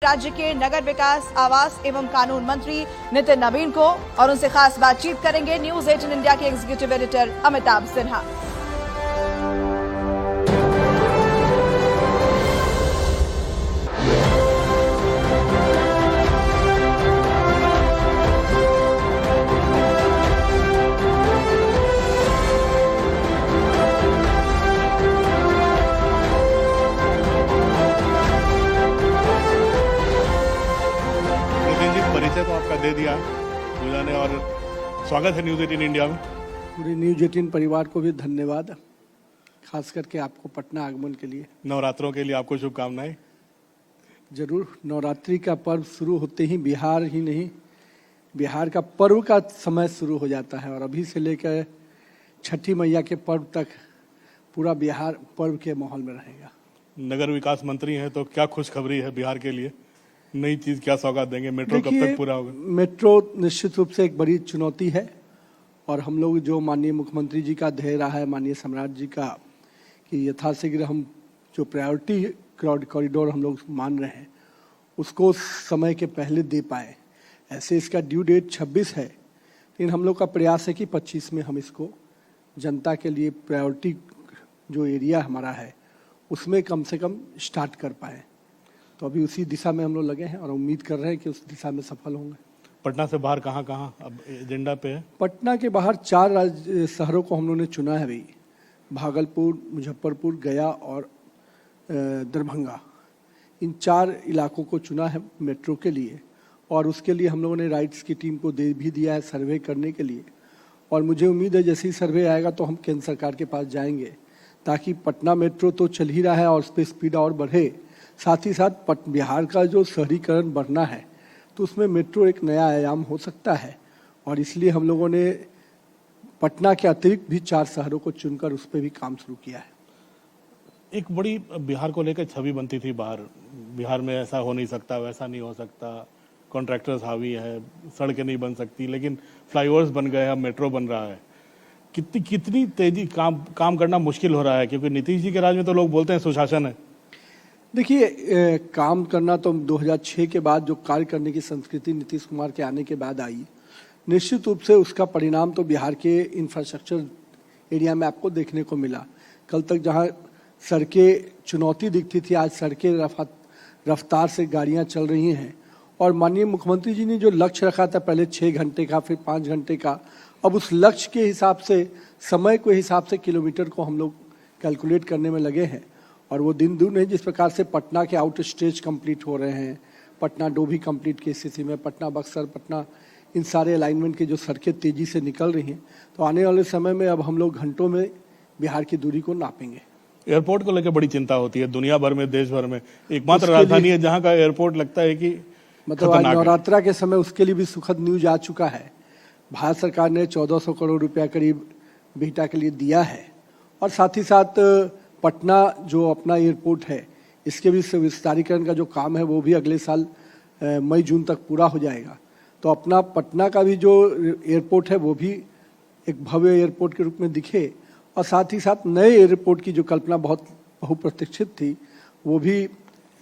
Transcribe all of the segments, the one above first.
राज्य के नगर विकास, आवास एवं कानून मंत्री नितिन नवीन को और उनसे खास बातचीत करेंगे न्यूज 18 इंडिया के एग्जीक्यूटिव एडिटर अमिताभ सिन्हा। परिचय तो आपका दे दिया पूजा ने, और स्वागत है न्यूज 18 इंडिया में। पूरे न्यूज 18 परिवार को भी धन्यवाद, खास करके आपको पटना आगमन के लिए। नवरात्रों के लिए आपको शुभकामनाएं। जरूर, नवरात्रि का पर्व शुरू होते ही बिहार ही नहीं, बिहार का पर्व का समय शुरू हो जाता है और अभी से लेकर छठी मैया के पर्व तक पूरा बिहार पर्व के माहौल में रहेगा। नगर विकास मंत्री हैं तो क्या खुशखबरी है बिहार के लिए? नई चीज क्या सौगात देंगे? मेट्रो कब तक पूरा होगा? मेट्रो निश्चित रूप से एक बड़ी चुनौती है और हम लोग जो माननीय मुख्यमंत्री जी का ध्येय रहा है, माननीय सम्राट जी का, कि यथाशीघ्र हम जो प्रायोरिटी कॉरिडोर हम लोग मान रहे हैं उसको समय के पहले दे पाए। ऐसे इसका ड्यू डेट 26 है, लेकिन हम लोग का प्रयास है कि 25 में हम इसको जनता के लिए प्रायोरिटी जो एरिया हमारा है उसमें कम से कम स्टार्ट कर पाए। तो अभी उसी दिशा में हम लोग लगे हैं और उम्मीद कर रहे हैं कि उस दिशा में सफल होंगे। पटना से बाहर कहाँ कहाँ अब एजेंडा पे है? पटना के बाहर 4 शहरों को हम लोगों ने चुना है भाई, भागलपुर, मुजफ्फरपुर, गया और दरभंगा। इन 4 इलाकों को चुना है मेट्रो के लिए और उसके लिए हम लोगों ने राइट्स की टीम को दे भी दिया है सर्वे करने के लिए। और मुझे उम्मीद है जैसे ही सर्वे आएगा तो हम केंद्र सरकार के पास जाएंगे ताकि पटना मेट्रो तो चल ही रहा है और उस पर स्पीड और बढ़े, साथ ही साथ बिहार का जो शहरीकरण बढ़ना है तो उसमें मेट्रो एक नया आयाम हो सकता है। और इसलिए हम लोगों ने पटना के अतिरिक्त भी 4 शहरों को चुनकर उस पर भी काम शुरू किया है। एक बड़ी बिहार को लेकर छवि बनती थी बाहर, बिहार में ऐसा हो नहीं सकता, वैसा नहीं हो सकता, कॉन्ट्रैक्टर्स हावी है, सड़कें नहीं बन सकती, लेकिन फ्लाईओवर्स बन गए, अब मेट्रो बन रहा है। कितनी तेजी काम करना मुश्किल हो रहा है, क्योंकि नीतीश जी के राज में तो लोग बोलते हैं सुशासन है। देखिए, काम करना तो 2006 के बाद जो कार्य करने की संस्कृति नीतीश कुमार के आने के बाद आई, निश्चित रूप से उसका परिणाम तो बिहार के इंफ्रास्ट्रक्चर एरिया में आपको देखने को मिला। कल तक जहां सड़कें चुनौती दिखती थी, आज सड़कें रफ्तार से गाड़ियां चल रही हैं। और माननीय मुख्यमंत्री जी ने जो लक्ष्य रखा था पहले 6 घंटे का, फिर 5 घंटे का, अब उस लक्ष्य के हिसाब से, समय के हिसाब से किलोमीटर को हम लोग कैलकुलेट करने में लगे हैं। और वो दिन दूर नहीं, जिस प्रकार से पटना के आउट स्टेज कंप्लीट हो रहे हैं, पटना डोभी कंप्लीट की स्थिति में, पटना बक्सर, पटना, इन सारे अलाइनमेंट की जो सड़कें तेजी से निकल रही हैं, तो आने वाले समय में अब हम लोग घंटों में बिहार की दूरी को नापेंगे। एयरपोर्ट को लेकर बड़ी चिंता होती है दुनिया भर में, देश भर में। एकमात्र राजधानी है जहाँ का एयरपोर्ट लगता है कि मतलब आज नवरात्रा के समय उसके लिए भी सुखद न्यूज आ चुका है। भारत सरकार ने 1400 करोड़ रुपया करीब बिहटा के लिए दिया है और साथ ही साथ पटना जो अपना एयरपोर्ट है इसके भी विस्तारीकरण का जो काम है वो भी अगले साल मई जून तक पूरा हो जाएगा। तो अपना पटना का भी जो एयरपोर्ट है वो भी एक भव्य एयरपोर्ट के रूप में दिखे और साथ ही साथ नए एयरपोर्ट की जो कल्पना बहुत बहुप्रतीक्षित थी वो भी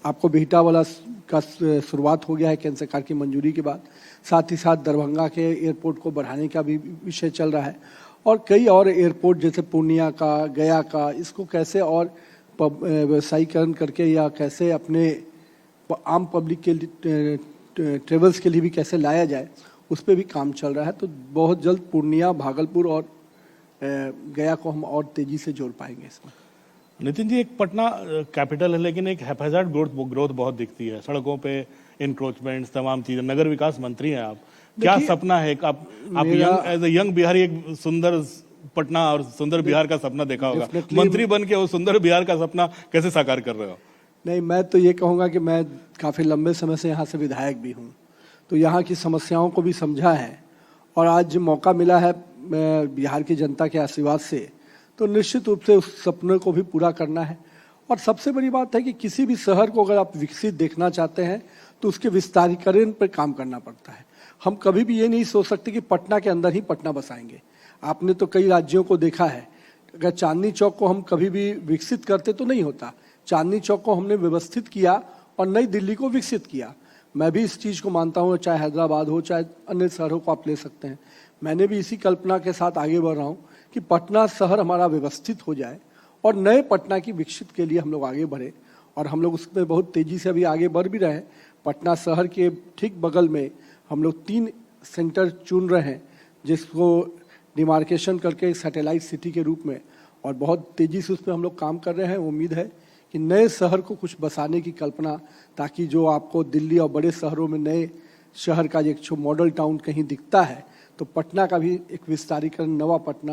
आपको बिहटा वाला का शुरुआत हो गया है केंद्र सरकार की मंजूरी के बाद। साथ ही साथ दरभंगा के एयरपोर्ट को बढ़ाने का भी विषय चल रहा है और कई और एयरपोर्ट जैसे पूर्णिया का, गया का, इसको कैसे और व्यवसायीकरण करके या कैसे अपने आम पब्लिक के लिए ट्रेवल्स के लिए भी कैसे लाया जाए, उस पर भी काम चल रहा है। तो बहुत जल्द पूर्णिया, भागलपुर और गया को हम और तेजी से जोड़ पाएंगे इसमें। नितिन जी, एक पटना कैपिटल है लेकिन एक हैफेजार्ड ग्रोथ बहुत दिखती है, सड़कों पे इंक्रोचमेंट्स, तमाम चीजें। नगर विकास मंत्री हैं आप, क्या सपना है? आप एज ए यंग बिहारी एक सुंदर पटना और सुंदर बिहार का सपना देखा होगा, मंत्री बन के वो सुंदर बिहार का सपना कैसे साकार कर रहे हो? नहीं, मैं तो ये कहूँगा कि मैं काफ़ी लंबे समय से यहाँ से विधायक भी हूँ, तो यहाँ की समस्याओं को भी समझा है और आज मौका मिला है बिहार की जनता के आशीर्वाद से, तो निश्चित रूप से उस सपने को भी पूरा करना है। और सबसे बड़ी बात है कि किसी भी शहर को अगर आप विकसित देखना चाहते हैं तो उसके विस्तारीकरण पर काम करना पड़ता है। हम कभी भी ये नहीं सोच सकते कि पटना के अंदर ही पटना बसाएंगे। आपने तो कई राज्यों को देखा है, अगर चांदनी चौक को हम कभी भी विकसित करते तो नहीं होता। चांदनी चौक को हमने व्यवस्थित किया और नई दिल्ली को विकसित किया। मैं भी इस चीज़ को मानता हूँ, चाहे हैदराबाद हो चाहे अन्य शहरों को आप ले सकते हैं। मैंने भी इसी कल्पना के साथ आगे बढ़ रहा हूँ कि पटना शहर हमारा व्यवस्थित हो जाए और नए पटना की विकसित के लिए हम लोग आगे बढ़े, और हम लोग उसमें बहुत तेज़ी से अभी आगे बढ़ भी रहे हैं। पटना शहर के ठीक बगल में हम लोग 3 सेंटर चुन रहे हैं, जिसको डिमार्केशन करके सैटेलाइट सिटी के रूप में, और बहुत तेज़ी से उस पर हम लोग काम कर रहे हैं। उम्मीद है कि नए शहर को कुछ बसाने की कल्पना, ताकि जो आपको दिल्ली और बड़े शहरों में नए शहर का एक मॉडल टाउन कहीं दिखता है, तो पटना का भी एक विस्तारीकरण,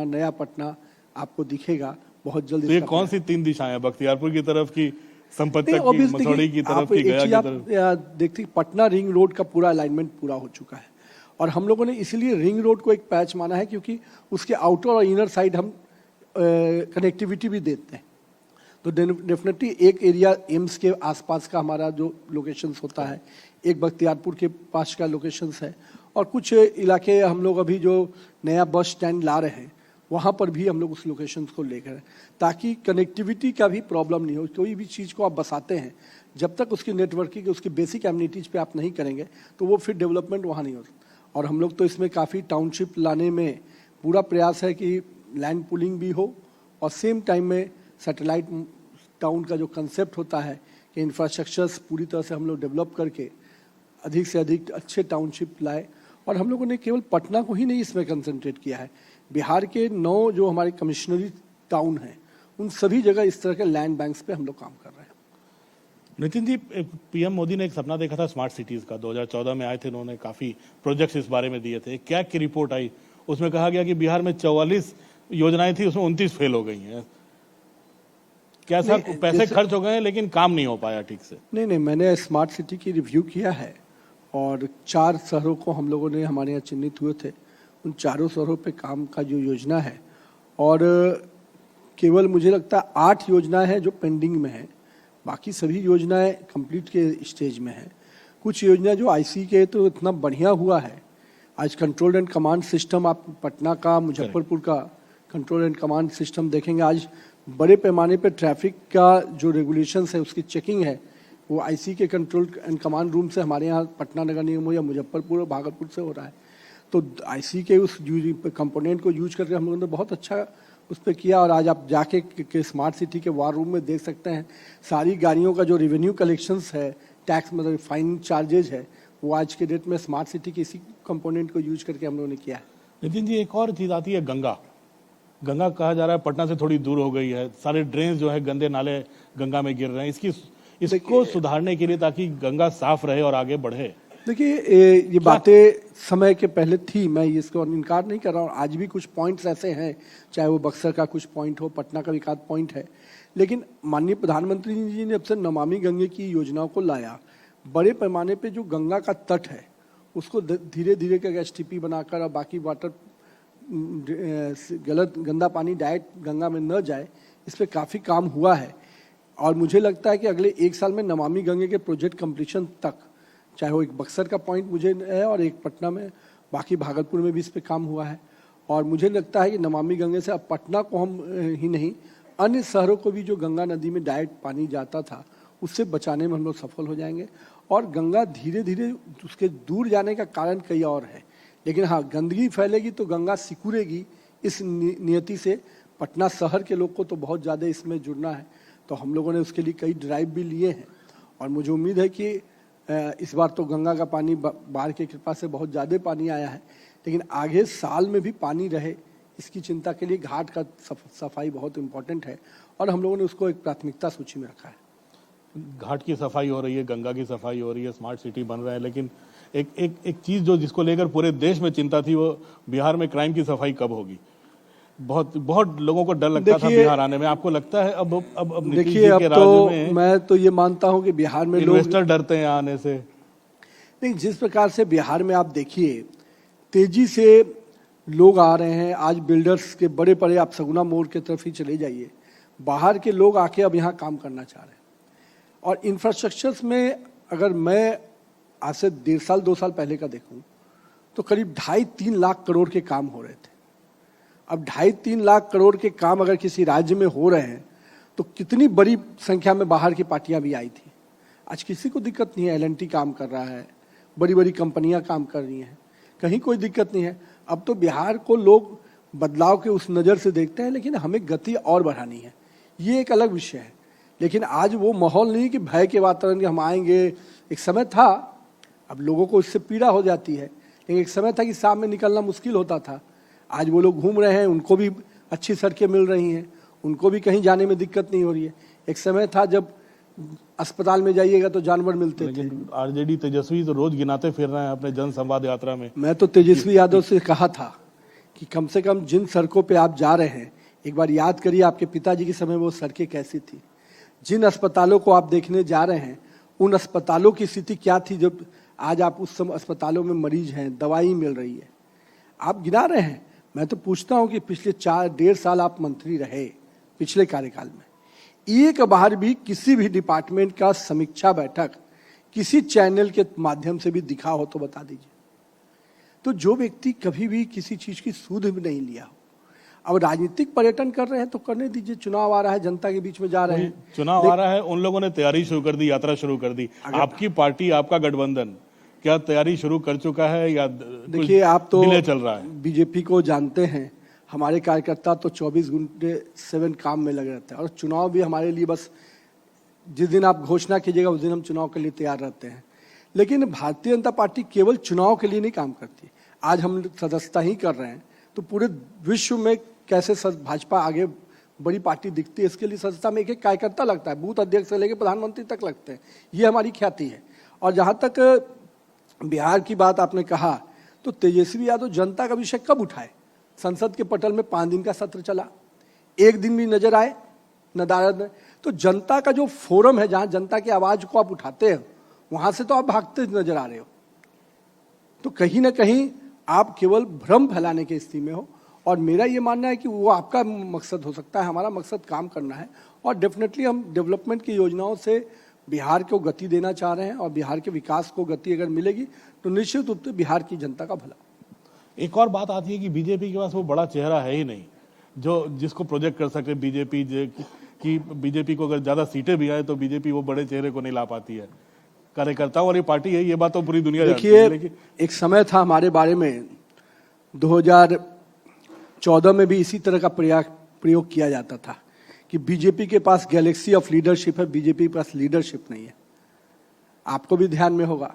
नया पटना आपको दिखेगा बहुत जल्द। तो ये कौन सी 3 दिशाएं, बख्तियारपुर की तरफ की, संपत तक की, मसौड़ी की तरफ की, गया की तरफ? देखते पटना रिंग रोड का पूरा अलाइनमेंट पूरा हो चुका है, और हम लोगों ने इसलिए रिंग रोड को एक पैच माना है क्योंकि उसके आउटर और इनर साइड हम कनेक्टिविटी भी देते हैं। तो डेफिनेटली एक एरिया एम्स के आसपास का हमारा जो लोकेशंस होता है, एक बख्तियारपुर के पास का लोकेशंस है, और कुछ इलाके हम लोग अभी जो नया बस स्टैंड ला रहे हैं वहाँ पर भी हम लोग उस लोकेशंस को लेकर हैं, ताकि कनेक्टिविटी का भी प्रॉब्लम नहीं हो। कोई भी चीज़ को आप बसाते हैं, जब तक उसकी नेटवर्किंग, उसकी बेसिक एमिनिटीज़ पे आप नहीं करेंगे तो वो फिर डेवलपमेंट वहाँ नहीं होता। और हम लोग तो इसमें काफ़ी टाउनशिप लाने में पूरा प्रयास है कि लैंड पुलिंग भी हो, और सेम टाइम में सैटेलाइट टाउन का जो कंसेप्ट होता है कि इंफ्रास्ट्रक्चर्स पूरी तरह से हम लोग डेवलप करके अधिक से अधिक अच्छे टाउनशिप लाए। और हम लोगों ने केवल पटना को ही नहीं इसमें कंसंट्रेट किया है, बिहार के 9 जो हमारे कमिश्नरी टाउन हैं, उन सभी जगह इस तरह के लैंड बैंक्स पे हम लोग काम कर रहे हैं। नितिन जी, पीएम मोदी ने एक सपना देखा था स्मार्ट सिटीज का, 2014 में आए थे, उन्होंने काफी प्रोजेक्ट्स इस बारे में दिए थे। कैग की रिपोर्ट आई, उसमें कहा गया कि बिहार में 44 योजनाएं थी, उसमें 29 फेल हो गई हैं। कैसा पैसे खर्च हो गए लेकिन काम नहीं हो पाया ठीक से? नहीं, मैंने स्मार्ट सिटी की रिव्यू किया है, और 4 शहरों को हम लोगों ने, हमारे यहाँ चिन्हित हुए थे, उन 4 शहरों पे काम का जो योजना है, और केवल मुझे लगता है 8 योजनाएं हैं जो पेंडिंग में है, बाकी सभी योजनाएं कंप्लीट के स्टेज में हैं। कुछ योजना जो आईसी के तो इतना बढ़िया हुआ है, आज कंट्रोल एंड कमांड सिस्टम आप पटना का, मुजफ्फरपुर का कंट्रोल एंड कमांड सिस्टम देखेंगे, आज बड़े पैमाने पे ट्रैफिक का जो रेगुलेशंस है उसकी चेकिंग है वो आईसी के कंट्रोल एंड कमांड रूम से, हमारे यहाँ पटना नगर निगम हो या मुजफ्फरपुर और भागलपुर से हो रहा है। तो आईसी के उस कंपोनेंट को यूज करके हम लोगों ने बहुत अच्छा उस पर किया। और आज आप जाके के स्मार्ट सिटी के वार रूम में देख सकते हैं, सारी गाड़ियों का जो रेवेन्यू कलेक्शंस है, टैक्स मतलब फाइन चार्जेज है, वो आज के डेट में स्मार्ट सिटी के इसी कंपोनेंट को यूज करके हम लोगों ने किया है। नितिन जी, एक और चीज आती है, गंगा कहा जा रहा है पटना से थोड़ी दूर हो गई है, सारे ड्रेन जो है गंदे नाले गंगा में गिर रहे हैं। इसको सुधारने के लिए, ताकि गंगा साफ रहे और आगे बढ़े। देखिए, ये बातें समय के पहले थी, मैं इसको इनकार नहीं कर रहा हूँ। आज भी कुछ पॉइंट्स ऐसे हैं, चाहे वो बक्सर का कुछ पॉइंट हो, पटना का भी एक आध पॉइंट है, लेकिन माननीय प्रधानमंत्री जी ने अब से नमामि गंगे की योजनाओं को लाया। बड़े पैमाने पे जो गंगा का तट है उसको धीरे धीरे का एसटीपी बनाकर, और बाकी वाटर गंदा पानी डायरेक्ट गंगा में न जाए, इस पर काफ़ी काम हुआ है। और मुझे लगता है कि अगले 1 साल में नमामि गंगे के प्रोजेक्ट कंप्लीशन तक, चाहे वो एक बक्सर का पॉइंट मुझे है और एक पटना में, बाकी भागलपुर में भी इस पर काम हुआ है। और मुझे लगता है कि नमामि गंगे से अब पटना को हम ही नहीं, अन्य शहरों को भी जो गंगा नदी में डायरेक्ट पानी जाता था उससे बचाने में हम लोग सफल हो जाएंगे। और गंगा धीरे धीरे उसके दूर जाने का कारण कई और है, लेकिन हाँ, गंदगी फैलेगी तो गंगा सिकुड़ेगी, इस नियति से पटना शहर के लोग को तो बहुत ज़्यादा इसमें जुड़ना है। तो हम लोगों ने उसके लिए कई ड्राइव भी लिए हैं, और मुझे उम्मीद है कि इस बार तो गंगा का पानी बाढ़ की कृपा से बहुत ज़्यादा पानी आया है, लेकिन आगे साल में भी पानी रहे, इसकी चिंता के लिए घाट का सफाई बहुत इम्पोर्टेंट है, और हम लोगों ने उसको एक प्राथमिकता सूची में रखा है। घाट की सफाई हो रही है, गंगा की सफाई हो रही है, स्मार्ट सिटी बन रहा है, लेकिन एक चीज जो जिसको लेकर पूरे देश में चिंता थी, वो बिहार में क्राइम की सफाई कब होगी। बहुत लोगों को डर लगता था बिहार आने में। आपको लगता है अब देखिए, अब तो मैं तो ये मानता हूँ कि बिहार में इन्वेस्टर डरते हैं आने से। नहीं, जिस प्रकार से बिहार में आप देखिए तेजी से लोग आ रहे हैं, आज बिल्डर्स के बड़े बड़े, आप सगुना मोड़ के तरफ ही चले जाइए, बाहर के लोग आके अब यहाँ काम करना चाह रहे हैं। और इंफ्रास्ट्रक्चर्स में अगर मैं आज से 1.5 साल 2 साल पहले का देखूं तो करीब 2.5-3 लाख करोड़ के काम हो रहे थे। अब 2.5-3 लाख करोड़ के काम अगर किसी राज्य में हो रहे हैं तो कितनी बड़ी संख्या में बाहर की पार्टियां भी आई थी। आज किसी को दिक्कत नहीं है, L&T काम कर रहा है, बड़ी बड़ी कंपनियां काम कर रही हैं, कहीं कोई दिक्कत नहीं है। अब तो बिहार को लोग बदलाव के उस नज़र से देखते हैं, लेकिन हमें गति और बढ़ानी है, ये एक अलग विषय है। लेकिन आज वो माहौल नहीं कि भय के वातावरण के हम आएंगे। एक समय था, अब लोगों को इससे पीड़ा हो जाती है, लेकिन एक समय था कि सामने निकलना मुश्किल होता था। आज वो लोग घूम रहे हैं, उनको भी अच्छी सड़कें मिल रही हैं, उनको भी कहीं जाने में दिक्कत नहीं हो रही है। एक समय था जब अस्पताल में जाइएगा तो जानवर मिलते थे। आरजेडी तेजस्वी तो रोज गिनाते फिर रहे हैं अपने जन संवाद यात्रा में। मैं तो तेजस्वी यादव से कहा था कि कम से कम जिन सड़कों पे आप जा रहे हैं, एक बार याद करिए आपके पिताजी के समय वो सड़कें कैसी थी। जिन अस्पतालों को आप देखने जा रहे हैं, उन अस्पतालों की स्थिति क्या थी जब आज आप उस समय अस्पतालों में मरीज हैं, दवाई मिल रही है। आप गिना रहे हैं, मैं तो पूछता हूं कि पिछले 4-1.5 साल आप मंत्री रहे, पिछले कार्यकाल में एक बार भी किसी भी डिपार्टमेंट का समीक्षा बैठक किसी चैनल के माध्यम से भी दिखा हो तो बता दीजिए। तो जो व्यक्ति कभी भी किसी चीज की सूद भी नहीं लिया हो, अब राजनीतिक पर्यटन कर रहे हैं तो करने दीजिए। चुनाव आ रहा है, जनता के बीच में जा रहे हैं, चुनाव आ रहा है, उन लोगों ने तैयारी शुरू कर दी, यात्रा शुरू कर दी। आपकी पार्टी, आपका गठबंधन क्या तैयारी शुरू कर चुका है या देखिए, आप तो डिले चल रहा है? बीजेपी को जानते हैं, हमारे कार्यकर्ता तो 24 घंटे 7 काम में लगे रहते हैं, और चुनाव भी हमारे लिए बस जिस दिन आप घोषणा कीजिएगा उस दिन हम चुनाव के लिए तैयार रहते हैं। लेकिन भारतीय जनता पार्टी केवल चुनाव के लिए नहीं काम करती। आज हम सदस्यता ही कर रहे हैं तो पूरे विश्व में कैसे भाजपा आगे बड़ी पार्टी दिखती है, इसके लिए सदस्यता में एक कार्यकर्ता लगता है, बूथ अध्यक्ष से लेकर प्रधानमंत्री तक लगते हैं। ये हमारी ख्याति है। और जहाँ तक बिहार की बात आपने कहा, तो तेजस्वी यादव जनता का विषय कब उठाए? संसद के पटल में 5 दिन का सत्र चला, एक दिन भी नजर आए नदारद में। तो जनता का जो फोरम है, जहां जनता की आवाज को आप उठाते हैं, वहां से तो आप भागते नजर आ रहे हो। तो कहीं ना कहीं आप केवल भ्रम फैलाने की स्थिति में हो। और मेरा ये मानना है कि वो आपका मकसद हो सकता है, हमारा मकसद काम करना है। और डेफिनेटली हम डेवलपमेंट की योजनाओं से बिहार को गति देना चाह रहे हैं, और बिहार के विकास को गति अगर मिलेगी तो निश्चित रूप से बिहार की जनता का भला। एक और बात आती है कि बीजेपी के पास वो बड़ा चेहरा है ही नहीं जो जिसको प्रोजेक्ट कर सके बीजेपी, कि बीजेपी को अगर ज्यादा सीटें भी आए तो बीजेपी वो बड़े चेहरे को नहीं ला पाती है। कार्यकर्ताओं वाली पार्टी है, ये बात तो पूरी दुनिया जानती है। देखिए, एक समय था हमारे बारे में 2014 में भी इसी तरह का प्रयोग किया जाता था कि बीजेपी के पास गैलेक्सी ऑफ लीडरशिप है, बीजेपी के पास लीडरशिप नहीं है। आपको भी ध्यान में होगा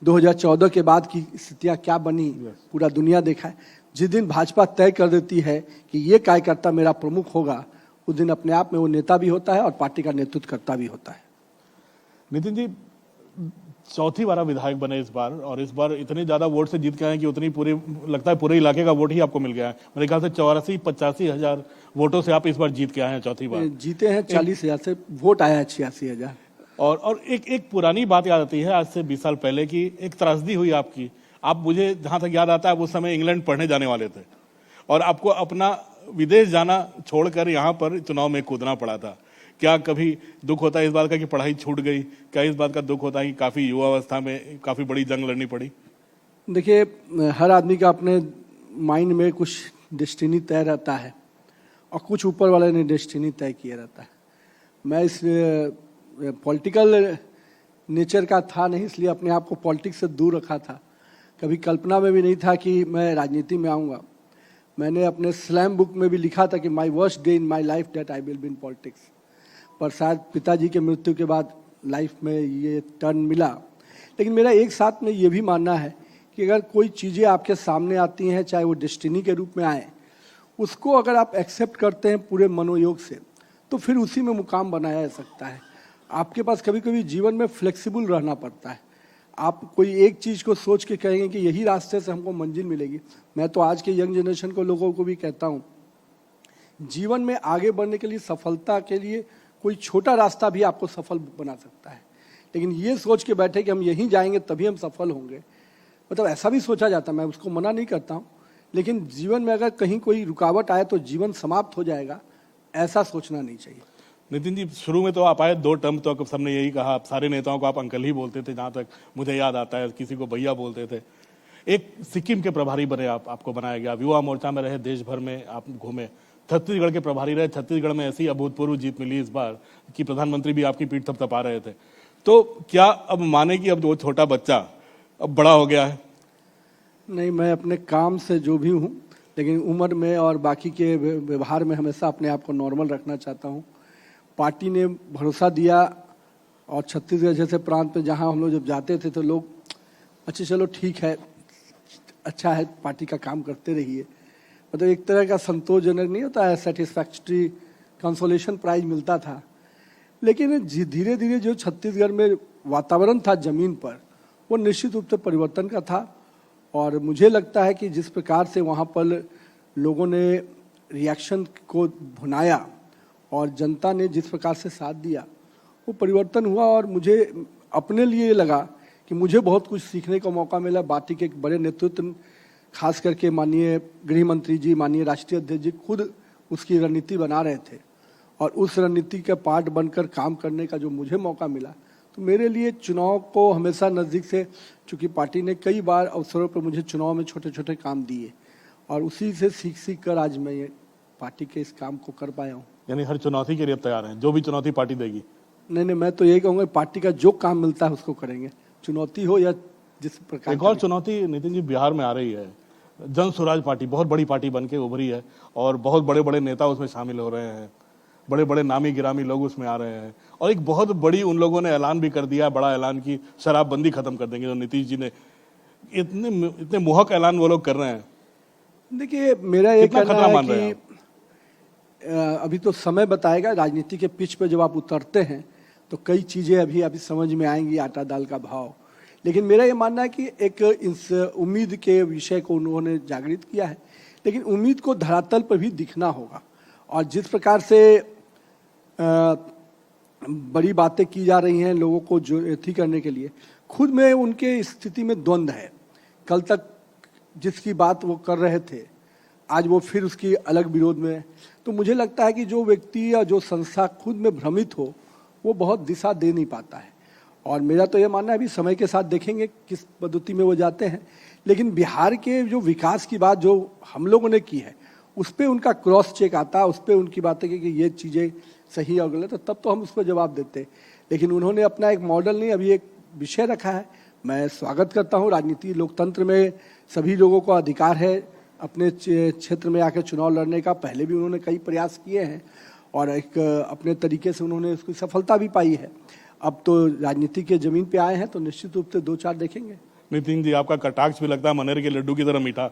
2014 के बाद की स्थितियां क्या बनी, पूरा दुनिया देखा है। जिस दिन भाजपा तय कर देती है कि ये कार्यकर्ता मेरा प्रमुख होगा, उस दिन अपने आप में वो नेता भी होता है और पार्टी का नेतृत्व करता भी होता है। नितिन जी, चौथी बार विधायक बने इस बार, और इस बार इतने ज्यादा वोट से जीत के आए कि उतनी पूरी लगता है पूरे इलाके का वोट ही आपको मिल गया है। मेरे ख्याल से 84-85 हजार वोटों से आप इस बार जीत के आए हैं, चौथी बार जीते हैं। 40,000 से वोट आया है, 86,000। और एक पुरानी बात याद आती है आज से 20 साल पहले की, एक त्रासदी हुई आपकी। आप, मुझे जहां तक याद आता है, उस समय इंग्लैंड पढ़ने जाने वाले थे और आपको अपना विदेश जाना छोड़कर यहाँ पर चुनाव में कूदना पड़ा था। क्या कभी दुख होता है इस बात का कि पढ़ाई छूट गई? क्या इस बात का दुख होता है कि काफी युवावस्था में काफी बड़ी जंग लड़नी पड़ी? देखिए, हर आदमी का अपने माइंड में कुछ डेस्टिनी तय रहता है और कुछ ऊपर वाले ने डेस्टिनी तय किया रहता है। मैं इस पॉलिटिकल नेचर का था नहीं, इसलिए अपने आप को पॉलिटिक्स से दूर रखा था। कभी कल्पना में भी नहीं था कि मैं राजनीति में आऊँगा। मैंने अपने स्लैम बुक में भी लिखा था कि माई worst day in my life that I will be in politics. पर शायद पिताजी के मृत्यु के बाद लाइफ में ये टर्न मिला। लेकिन मेरा एक साथ में ये भी मानना है कि अगर कोई चीज़ें आपके सामने आती हैं, चाहे वो डेस्टिनी के रूप में आए, उसको अगर आप एक्सेप्ट करते हैं पूरे मनोयोग से, तो फिर उसी में मुकाम बनाया जा सकता है। आपके पास कभी कभी जीवन में फ्लेक्सिबल रहना पड़ता है। आप कोई एक चीज़ को सोच के कहेंगे कि यही रास्ते से हमको मंजिल मिलेगी। मैं तो आज के यंग जनरेशन को लोगों को भी कहता हूँ, जीवन में आगे बढ़ने के लिए, सफलता के लिए कोई छोटा रास्ता भी आपको सफल बना सकता है। लेकिन ये सोच के बैठे कि हम यहीं जाएंगे तभी हम सफल होंगे, मतलब ऐसा भी सोचा जाता है। मैं उसको मना नहीं करता हूँ, लेकिन जीवन में अगर कहीं कोई रुकावट आए तो जीवन समाप्त हो जाएगा, ऐसा सोचना नहीं चाहिए। नितिन जी, शुरू में तो आप आए 2 टर्म तो सबने यही कहा, आप सारे नेताओं को आप अंकल ही बोलते थे, जहां तक मुझे याद आता है, किसी को भैया बोलते थे। एक सिक्किम के प्रभारी बने, आपको बनाया गया, युवा मोर्चा में रहे, देश भर में आप घूमे, छत्तीसगढ़ के प्रभारी रहे। छत्तीसगढ़ में ऐसी अभूतपूर्व जीत मिली इस बार कि प्रधानमंत्री भी आपकी पीठ थपथपा रहे थे। तो क्या अब माने कि अब वो छोटा बच्चा अब बड़ा हो गया है? नहीं, मैं अपने काम से जो भी हूँ, लेकिन उम्र में और बाकी के व्यवहार में हमेशा अपने आप को नॉर्मल रखना चाहता हूँ। पार्टी ने भरोसा दिया और छत्तीसगढ़ जैसे प्रांत में जहाँ हम लोग जब जाते थे तो लोग अच्छा चलो ठीक है, अच्छा है, पार्टी का काम करते रहिए, मतलब एक तरह का संतोषजनक नहीं होता है, सेटिस्फैक्ट्री कंसोलेशन प्राइज मिलता था। लेकिन धीरे धीरे जो छत्तीसगढ़ में वातावरण था जमीन पर, वो निश्चित रूप से परिवर्तन का था। और मुझे लगता है कि जिस प्रकार से वहाँ पर लोगों ने रिएक्शन को भुनाया और जनता ने जिस प्रकार से साथ दिया, वो परिवर्तन हुआ। और मुझे अपने लिए लगा कि मुझे बहुत कुछ सीखने का मौका मिला। पार्टी के एक बड़े नेतृत्व, खास करके माननीय गृह मंत्री जी, माननीय राष्ट्रीय अध्यक्ष जी खुद उसकी रणनीति बना रहे थे, और उस रणनीति का पार्ट बनकर काम करने का जो मुझे मौका मिला, तो मेरे लिए चुनाव को हमेशा नज़दीक से, चूँकि पार्टी ने कई बार अवसरों पर मुझे चुनाव में छोटे छोटे काम दिए, और उसी से सीख कर आज मैं ये पार्टी के इस काम को कर पाया हूँ। यानी हर चुनौती के लिए तैयार हैं, जो भी चुनौती पार्टी देगी? नहीं, मैं तो यही कहूँगा, पार्टी का जो काम मिलता है उसको करेंगे, चुनौती हो या जिस प्रकार। एक और चुनौती नितिन जी बिहार में आ रही है। जन स्वराज पार्टी बहुत बड़ी पार्टी बन के उभरी है और बहुत बड़े बड़े नेता उसमें शामिल हो रहे हैं, बड़े बड़े नामी गिरामी लोग उसमें आ रहे हैं, और एक बहुत बड़ी उन लोगों ने ऐलान भी कर दिया, बड़ा ऐलान की शराबबंदी खत्म कर देंगे। जो नीतीश जी ने इतने मोहक ऐलान वो लोग कर रहे हैं। देखिए, मेरा ये कहना है कि अभी तो समय बताएगा। राजनीति के पिच पे जब आप उतरते हैं तो कई चीजें अभी समझ में आएंगी, आटा दाल का भाव। लेकिन मेरा ये मानना है कि एक इस उम्मीद के विषय को उन्होंने जागृत किया है, लेकिन उम्मीद को धरातल पर भी दिखना होगा। और जिस प्रकार से बड़ी बातें की जा रही हैं लोगों को जो एथी करने के लिए, खुद में उनके स्थिति में द्वंद्व है। कल तक जिसकी बात वो कर रहे थे, आज वो फिर उसकी अलग विरोध में है। तो मुझे लगता है कि जो व्यक्ति या जो संस्था खुद में भ्रमित हो, वो बहुत दिशा दे नहीं पाता है। और मेरा तो ये मानना है, अभी समय के साथ देखेंगे किस पद्धति में वो जाते हैं। लेकिन बिहार के जो विकास की बात जो हम लोगों ने की है, उस पर उनका क्रॉस चेक आता है, उस पर उनकी बातें कि ये चीज़ें सही और गलत है, तब तो हम उसको जवाब देते। लेकिन उन्होंने अपना एक मॉडल नहीं, अभी एक विषय रखा है। मैं स्वागत करता हूँ। राजनीति लोकतंत्र में सभी लोगों को अधिकार है अपने क्षेत्र में आकर चुनाव लड़ने का। पहले भी उन्होंने कई प्रयास किए हैं और एक अपने तरीके से उन्होंने उसकी सफलता भी पाई है। अब तो राजनीति के जमीन पे आए हैं तो निश्चित रूप से 2-4 देखेंगे। नितिन जी, आपका कटाक्ष भी लगता है मनेर के लड्डू की तरह मीठा,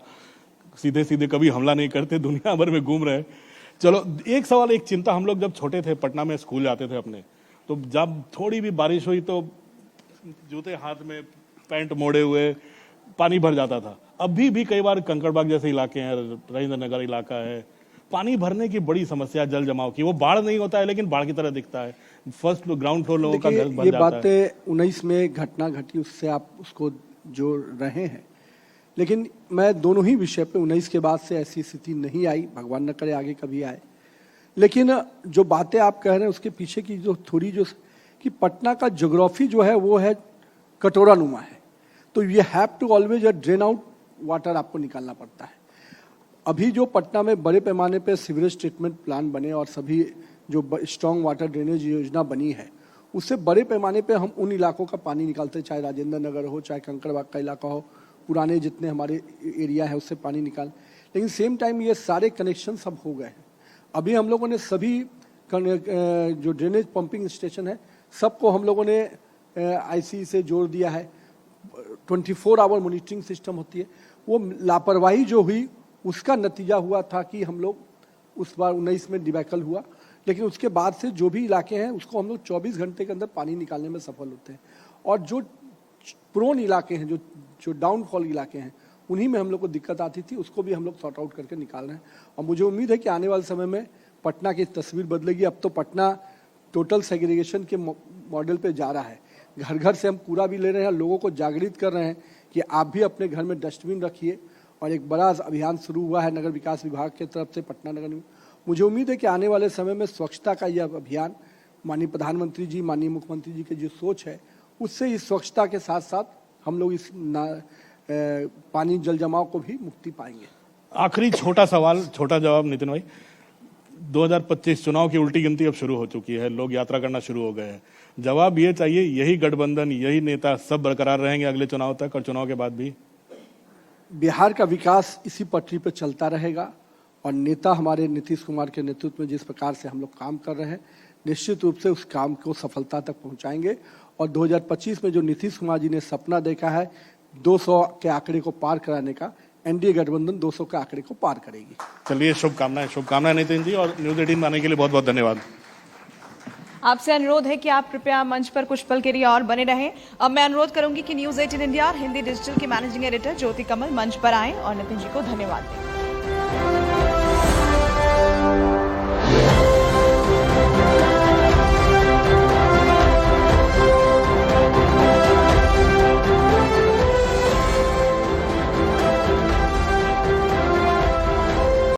सीधे सीधे कभी हमला नहीं करते, दुनिया भर में घूम रहे। चलो, एक सवाल, एक चिंता, हम लोग जब छोटे थे पटना में स्कूल जाते थे अपने, तो जब थोड़ी भी बारिश हुई तो जूते हाथ में, पैंट मोड़े हुए, पानी भर जाता था। अभी भी कई बार कंकड़बाग जैसे इलाके हैं, राजेंद्र नगर इलाका है, पानी भरने की बड़ी समस्या, जल जमाव की। वो बाढ़ नहीं होता है लेकिन बाढ़ की तरह दिखता है। फर्स्ट ग्राउंड फ्लोर लोगों का घर भर ये जाता है। बातें 19 में घटना घटी, उससे आप उसको जोड़ रहे हैं। लेकिन मैं दोनों ही विषय पे 19 के बाद से ऐसी स्थिति नहीं आई, भगवान न करे आगे कभी आए। लेकिन जो बातें आप कह रहे हैं उसके पीछे की जो थोड़ी जो कि पटना का ज्योग्राफी जो है वो है कटोरा नुमा है, तो you have to always drain out water आपको निकालना पड़ता है। अभी जो पटना में बड़े पैमाने पे सीवरेज ट्रीटमेंट प्लांट बने और सभी जो स्ट्रॉन्ग वाटर ड्रेनेज योजना बनी है, उससे बड़े पैमाने पे हम उन इलाकों का पानी निकालते हैं, चाहे राजेंद्र नगर हो, चाहे कंकड़बाग का इलाका हो, पुराने जितने हमारे एरिया है उससे पानी निकाल। लेकिन सेम टाइम ये सारे कनेक्शन सब हो गए हैं। अभी हम लोगों ने सभी जो ड्रेनेज पंपिंग स्टेशन है सबको हम लोगों ने IC से जोड़ दिया है। 24 आवर मॉनिटरिंग सिस्टम होती है। वो लापरवाही जो हुई उसका नतीजा हुआ था कि हम लोग उस बार 19 में डिबैकल हुआ, लेकिन उसके बाद से जो भी इलाके हैं उसको हम लोग 24 घंटे के अंदर पानी निकालने में सफल होते हैं। और जो प्रोन इलाके हैं, जो डाउनफॉल इलाके हैं, उन्हीं में हम लोग को दिक्कत आती थी, उसको भी हम लोग सॉर्ट आउट करके निकाल रहे हैं। और मुझे उम्मीद है कि आने वाले समय में पटना की तस्वीर बदलेगी। अब तो पटना टोटल सेग्रीगेशन के मॉडल पे जा रहा है। घर घर से हम कूड़ा भी ले रहे हैं, लोगों को जागृत कर रहे हैं कि आप भी अपने घर में डस्टबिन रखिए। और एक बड़ा अभियान शुरू हुआ है नगर विकास विभाग की तरफ से पटना नगर में। मुझे उम्मीद है कि आने वाले समय में स्वच्छता का यह अभियान माननीय प्रधानमंत्री जी, माननीय मुख्यमंत्री जी की जो सोच है, उससे इस स्वच्छता के साथ साथ हम लोग इस पानी जल जमाव को भी मुक्ति पाएंगे। आखिरी छोटा सवाल, छोटा जवाब नितिन भाई, 2025 चुनाव की उल्टी गिनती अब शुरू हो चुकी है, लोग यात्रा करना शुरू हो गए हैं। जवाब ये चाहिए, यही गठबंधन, यही नेता सब बरकरार रहेंगे अगले चुनाव तक और चुनाव के बाद भी? बिहार का विकास इसी पटरी पर चलता रहेगा और नेता हमारे नीतीश कुमार के नेतृत्व में जिस प्रकार से हम लोग काम कर रहे हैं, निश्चित रूप से उस काम को सफलता तक पहुंचाएंगे। और 2025 में जो नीतीश कुमार जी ने सपना देखा है 200 के आंकड़े को पार कराने का, एनडीए गठबंधन 200 के आंकड़े को पार करेगी। चलिए, शुभकामनाएं नितिन जी, और न्यूज 18 आने के लिए बहुत बहुत धन्यवाद। आपसे अनुरोध है कि आप कृपया मंच पर कुछ पल के लिए और बने रहें। अब मैं अनुरोध करूंगी कि न्यूज 18 इंडिया और हिंदी डिजिटल के मैनेजिंग एडिटर ज्योति कमल मंच पर आएं और नितिन जी को धन्यवाद दें।